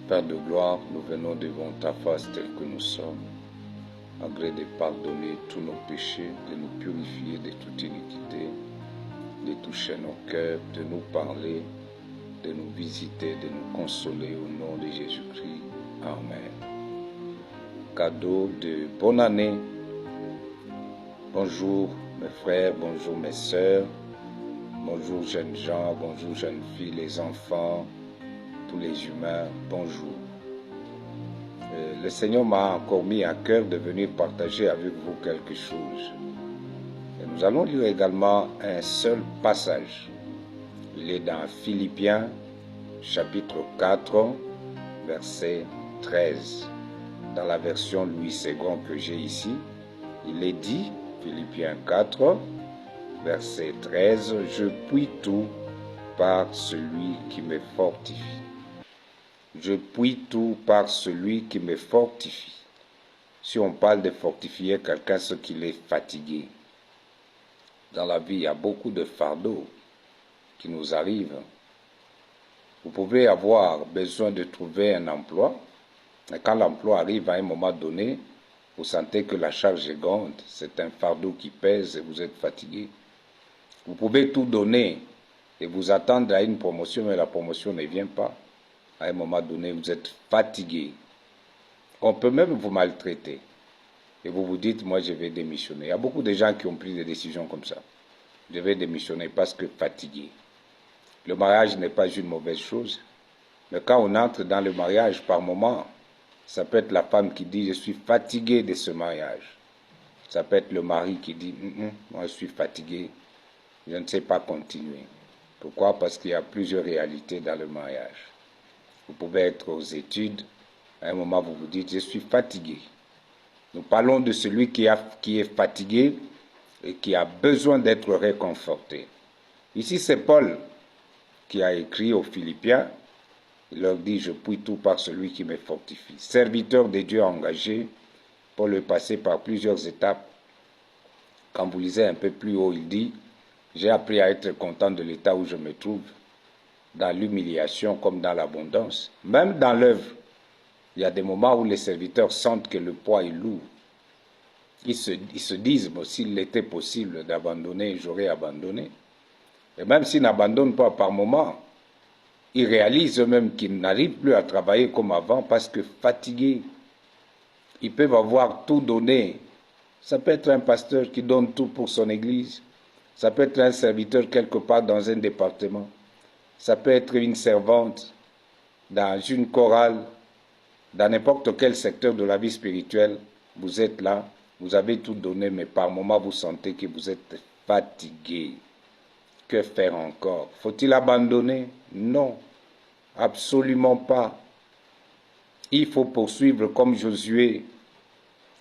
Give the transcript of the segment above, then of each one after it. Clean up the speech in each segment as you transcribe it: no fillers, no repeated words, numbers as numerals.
Père de gloire, nous venons devant ta face tel que nous sommes, à gré de pardonner tous nos péchés, de nous purifier de toute iniquité, de toucher nos cœurs, de nous parler, de nous visiter, de nous consoler au nom de Jésus-Christ. Amen. Cadeau de bonne année. Bonjour mes frères, bonjour mes sœurs, bonjour jeunes gens, bonjour jeunes filles, les enfants, tous les humains, bonjour. Le Seigneur m'a encore mis à cœur de venir partager avec vous quelque chose. Et nous allons lire également un seul passage. Il est dans Philippiens, chapitre 4, verset 13. Dans la version Louis II que j'ai ici, il est dit, Philippiens 4, verset 13, « Je puis tout par celui qui me fortifie. » Je puis tout par celui qui me fortifie. Si on parle de fortifier quelqu'un, c'est qu'il est fatigué. Dans la vie, il y a beaucoup de fardeaux qui nous arrivent. Vous pouvez avoir besoin de trouver un emploi, et quand l'emploi arrive à un moment donné, vous sentez que la charge est grande, c'est un fardeau qui pèse et vous êtes fatigué. Vous pouvez tout donner et vous attendre à une promotion, mais la promotion ne vient pas. À un moment donné, vous êtes fatigué. On peut même vous maltraiter. Et vous vous dites, moi je vais démissionner. Il y a beaucoup de gens qui ont pris des décisions comme ça. Je vais démissionner parce que fatigué. Le mariage n'est pas une mauvaise chose. Mais quand on entre dans le mariage, par moment, ça peut être la femme qui dit, je suis fatigué de ce mariage. Ça peut être le mari qui dit, moi je suis fatigué, je ne sais pas continuer. Pourquoi? Parce qu'il y a plusieurs réalités dans le mariage. Vous pouvez être aux études, à un moment vous vous dites, je suis fatigué. Nous parlons de celui qui est fatigué et qui a besoin d'être réconforté. Ici, c'est Paul qui a écrit aux Philippiens. Il leur dit, je puis tout par celui qui me fortifie. Serviteur de Dieu engagé, Paul est passé par plusieurs étapes. Quand vous lisez un peu plus haut, il dit, j'ai appris à être content de l'état où je me trouve, dans l'humiliation comme dans l'abondance. Même dans l'œuvre, il y a des moments où les serviteurs sentent que le poids est lourd. Ils se disent, bon, s'il était possible d'abandonner, j'aurais abandonné. Et même s'ils n'abandonnent pas par moment, ils réalisent eux-mêmes qu'ils n'arrivent plus à travailler comme avant parce que fatigués. Ils peuvent avoir tout donné. Ça peut être un pasteur qui donne tout pour son église. Ça peut être un serviteur quelque part dans un département. Ça peut être une servante dans une chorale, dans n'importe quel secteur de la vie spirituelle. Vous êtes là, vous avez tout donné, mais par moments vous sentez que vous êtes fatigué. Que faire encore? Faut-il abandonner? Non, absolument pas. Il faut poursuivre comme Josué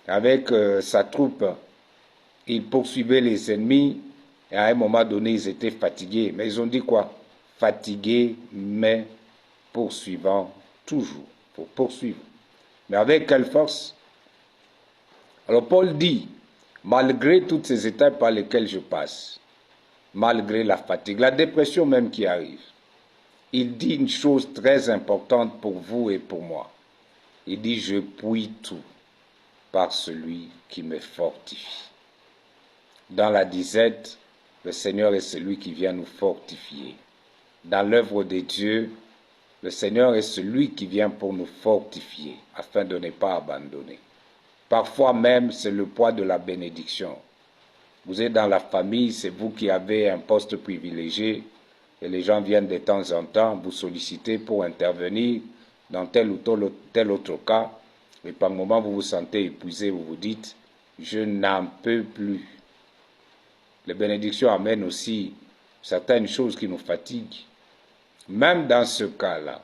avec sa troupe. Il poursuivait les ennemis et à un moment donné, ils étaient fatigués. Mais ils ont dit quoi? Fatigués, mais poursuivant toujours. Il faut poursuivre. Mais avec quelle force? Alors Paul dit, malgré toutes ces étapes par lesquelles je passe, malgré la fatigue, la dépression même qui arrive, il dit une chose très importante pour vous et pour moi. Il dit, je puis tout par celui qui me fortifie. Dans la disette, le Seigneur est celui qui vient nous fortifier. Dans l'œuvre de Dieu, le Seigneur est celui qui vient pour nous fortifier, afin de ne pas abandonner. Parfois même, c'est le poids de la bénédiction. Vous êtes dans la famille, c'est vous qui avez un poste privilégié, et les gens viennent de temps en temps vous solliciter pour intervenir dans tel ou tel autre cas, et par moment vous vous sentez épuisé, vous vous dites, je n'en peux plus. Les bénédictions amènent aussi certaines choses qui nous fatiguent. Même dans ce cas-là,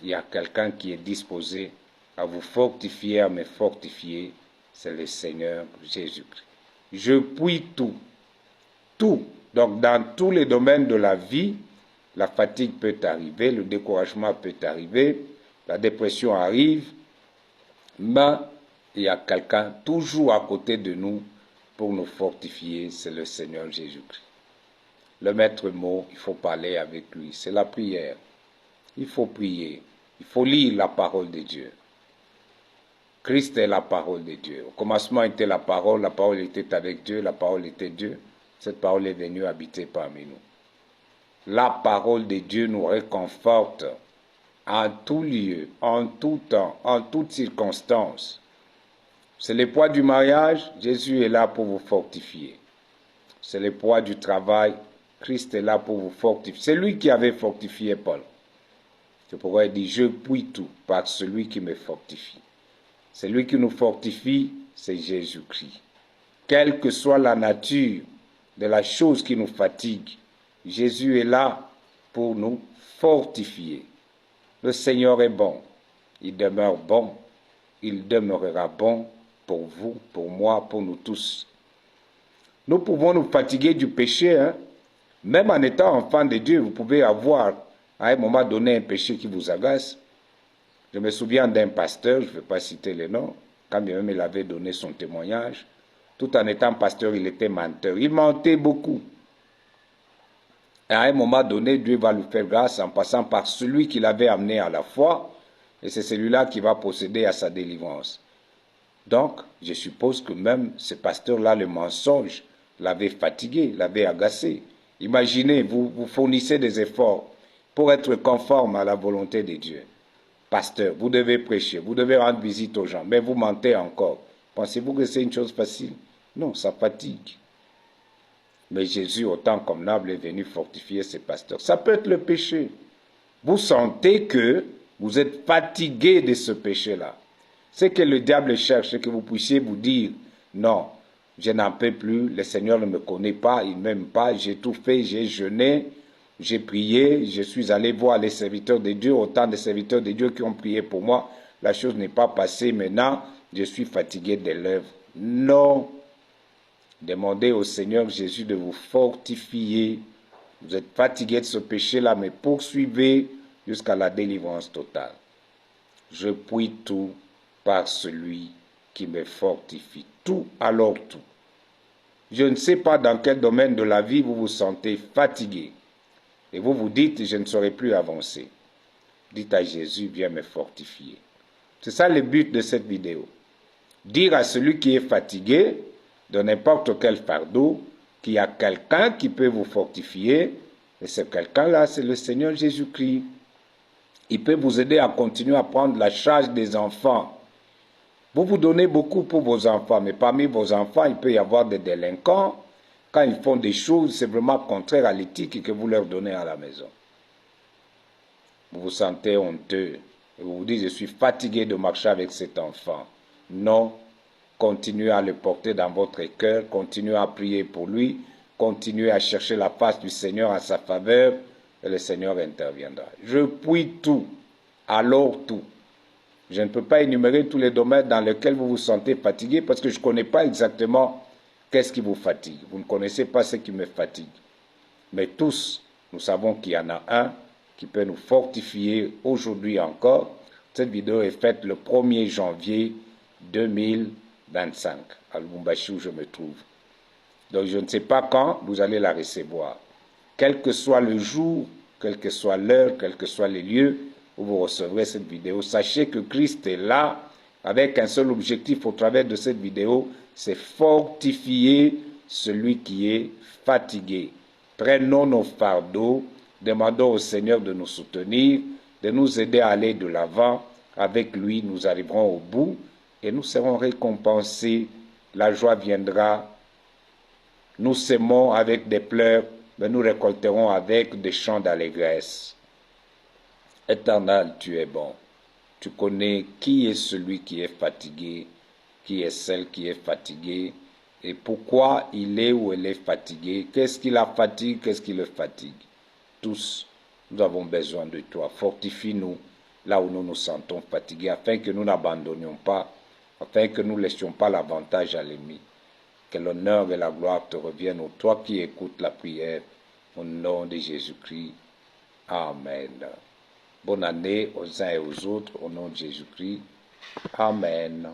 il y a quelqu'un qui est disposé à vous fortifier, à me fortifier, c'est le Seigneur Jésus-Christ. Je puis tout, tout. Donc dans tous les domaines de la vie, la fatigue peut arriver, le découragement peut arriver, la dépression arrive, mais il y a quelqu'un toujours à côté de nous pour nous fortifier, c'est le Seigneur Jésus-Christ. Le maître mot, il faut parler avec lui, c'est la prière. Il faut prier. Il faut lire la parole de Dieu. Christ est la parole de Dieu. Au commencement était la parole était avec Dieu, la parole était Dieu. Cette parole est venue habiter parmi nous. La parole de Dieu nous réconforte en tout lieu, en tout temps, en toutes circonstances. C'est le poids du mariage, Jésus est là pour vous fortifier. C'est le poids du travail, Christ est là pour vous fortifier. C'est lui qui avait fortifié Paul. C'est pourquoi il dit, je puis tout par celui qui me fortifie. Celui qui nous fortifie, c'est Jésus-Christ. Quelle que soit la nature de la chose qui nous fatigue, Jésus est là pour nous fortifier. Le Seigneur est bon. Il demeure bon. Il demeurera bon pour vous, pour moi, pour nous tous. Nous pouvons nous fatiguer du péché. Même en étant enfant de Dieu, vous pouvez avoir à un moment donné un péché qui vous agace. Je me souviens d'un pasteur, je ne vais pas citer le nom, quand bien même il avait donné son témoignage. Tout en étant pasteur, il était menteur. Il mentait beaucoup. Et à un moment donné, Dieu va lui faire grâce en passant par celui qui l'avait amené à la foi. Et c'est celui-là qui va procéder à sa délivrance. Donc, je suppose que même ce pasteur-là, le mensonge, l'avait fatigué, l'avait agacé. Imaginez, vous fournissez des efforts pour être conforme à la volonté de Dieu. Pasteur, vous devez prêcher, vous devez rendre visite aux gens, mais vous mentez encore. Pensez-vous que c'est une chose facile? Non, ça fatigue. Mais Jésus, au temps convenable, est venu fortifier ses pasteurs. Ça peut être le péché. Vous sentez que vous êtes fatigué de ce péché-là. Ce que le diable cherche, c'est que vous puissiez vous dire, non, je n'en peux plus, le Seigneur ne me connaît pas, il ne m'aime pas, j'ai tout fait, j'ai jeûné, j'ai prié, je suis allé voir les serviteurs de Dieu, autant de serviteurs de Dieu qui ont prié pour moi, la chose n'est pas passée, maintenant je suis fatigué de l'œuvre. Non, demandez au Seigneur Jésus de vous fortifier. Vous êtes fatigué de ce péché-là, mais poursuivez jusqu'à la délivrance totale. Je puis tout par celui qui me fortifie. Tout, alors tout. Je ne sais pas dans quel domaine de la vie vous vous sentez fatigué. Et vous vous dites, je ne saurais plus avancer. Dites à Jésus, viens me fortifier. C'est ça le but de cette vidéo. Dire à celui qui est fatigué, de n'importe quel fardeau, qu'il y a quelqu'un qui peut vous fortifier, et ce quelqu'un-là, c'est le Seigneur Jésus-Christ. Il peut vous aider à continuer à prendre la charge des enfants. Vous vous donnez beaucoup pour vos enfants, mais parmi vos enfants, il peut y avoir des délinquants. Quand ils font des choses, c'est vraiment contraire à l'éthique que vous leur donnez à la maison. Vous vous sentez honteux. Et vous vous dites, je suis fatigué de marcher avec cet enfant. Non, continuez à le porter dans votre cœur, continuez à prier pour lui, continuez à chercher la face du Seigneur en sa faveur, et le Seigneur interviendra. Je puis tout, alors tout. Je ne peux pas énumérer tous les domaines dans lesquels vous vous sentez fatigué parce que je ne connais pas exactement qu'est-ce qui vous fatigue. Vous ne connaissez pas ce qui me fatigue. Mais tous, nous savons qu'il y en a un qui peut nous fortifier aujourd'hui encore. Cette vidéo est faite le 1er janvier 2025 à Lubumbashi où je me trouve. Donc je ne sais pas quand vous allez la recevoir. Quel que soit le jour, quelle que soit l'heure, quels que soient les lieux où vous recevrez cette vidéo, sachez que Christ est là avec un seul objectif au travers de cette vidéo, c'est fortifier celui qui est fatigué. Prenons nos fardeaux, demandons au Seigneur de nous soutenir, de nous aider à aller de l'avant. Avec lui, nous arriverons au bout et nous serons récompensés. La joie viendra. Nous sèmons avec des pleurs, mais nous récolterons avec des chants d'allégresse. Éternel, tu es bon. Tu connais qui est celui qui est fatigué, qui est celle qui est fatiguée, et pourquoi il est ou elle est fatigué, qu'est-ce qui la fatigue, qu'est-ce qui le fatigue. Tous, nous avons besoin de toi. Fortifie-nous là où nous nous sentons fatigués, afin que nous n'abandonnions pas, afin que nous ne laissions pas l'avantage à l'ennemi. Que l'honneur et la gloire te reviennent, ô toi qui écoutes la prière, au nom de Jésus-Christ. Amen. Bonne année aux uns et aux autres, au nom de Jésus-Christ. Amen.